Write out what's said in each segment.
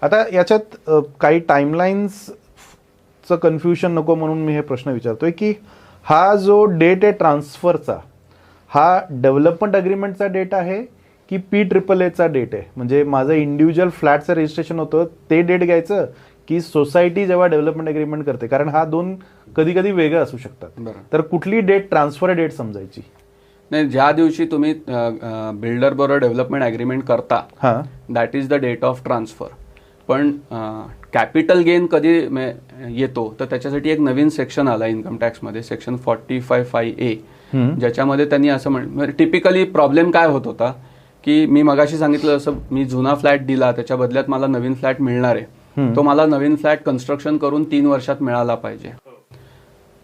आता याच्यात काही टाइमलाईन्सचं कन्फ्युजन नको म्हणून मी हे प्रश्न विचारतोय की हा जो डेट आहे ट्रान्सफरचा, हा डेव्हलपमेंट अग्रीमेंटचा डेट आहे की PAAA डेट आहे? म्हणजे माझं इंडिव्हिज्युअल फ्लॅटचं रजिस्ट्रेशन होतं ते डेट घ्यायचं की सोसायटी जेव्हा डेव्हलपमेंट अग्रीमेंट करते, कारण हा दोन कधी कधी वेगळं असू शकतात. तर कुठली डेट ट्रान्सफर डेट समजायची? नाही, ज्या दिवशी तुम्ही बिल्डर बरोबर डेव्हलपमेंट अग्रीमेंट करता that is the date of transfer. पण कॅपिटल गेन कधी येतो तर त्याच्यासाठी एक नवीन सेक्शन आला इन्कम टॅक्समध्ये, सेक्शन 45(5)A, ज्याच्यामध्ये त्यांनी असं टिपिकली प्रॉब्लेम काय होत होता की मी मगाशी सांगितलं असं, मी जुना फ्लॅट दिला त्याच्या बदल्यात मला नवीन फ्लॅट मिळणार आहे, तो मला नवीन फ्लॅट कन्स्ट्रक्शन करून 3 वर्षात मिळाला पाहिजे.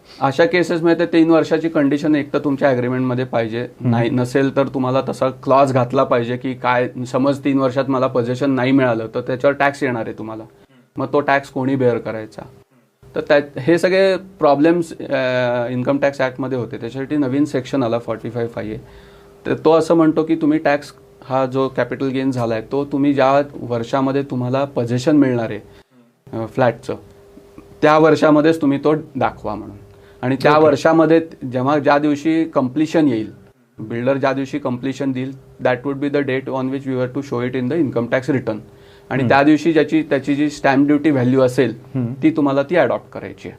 अशा केसेसमध्ये 3 वर्षाची कंडिशन एक तर तुमच्या अग्रीमेंटमध्ये पाहिजे, नाही नसेल तर तुम्हाला तसा क्लॉज घातला पाहिजे की काय समज 3 वर्षात मला पोझेशन नाही मिळालं तर त्याच्यावर टॅक्स येणार आहे तुम्हाला, मग तो टॅक्स कोणी बेअर करायचा. तर हे सगळे प्रॉब्लेम्स इन्कम टॅक्स ॲक्टमध्ये होते. त्याच्यासाठी नवीन सेक्शन आला 45(5)A. तर तो असं म्हणतो की तुम्ही टॅक्स हा जो कॅपिटल गेन झाला आहे तो तुम्ही ज्या वर्षामध्ये तुम्हाला पोझेशन मिळणार आहे फ्लॅटचं त्या वर्षामध्येच तुम्ही तो दाखवा म्हणून. आणि त्या वर्षामध्ये ज्या दिवशी कम्प्लिशन येईल, बिल्डर ज्या दिवशी कम्प्लिशन देईल that would be the date on which we have to show it in the income tax return. आणि त्या दिवशी त्याची जी स्टॅम्प ड्युटी व्हॅल्यू असेल ती तुम्हाला ती अडॉप्ट करायची आहे.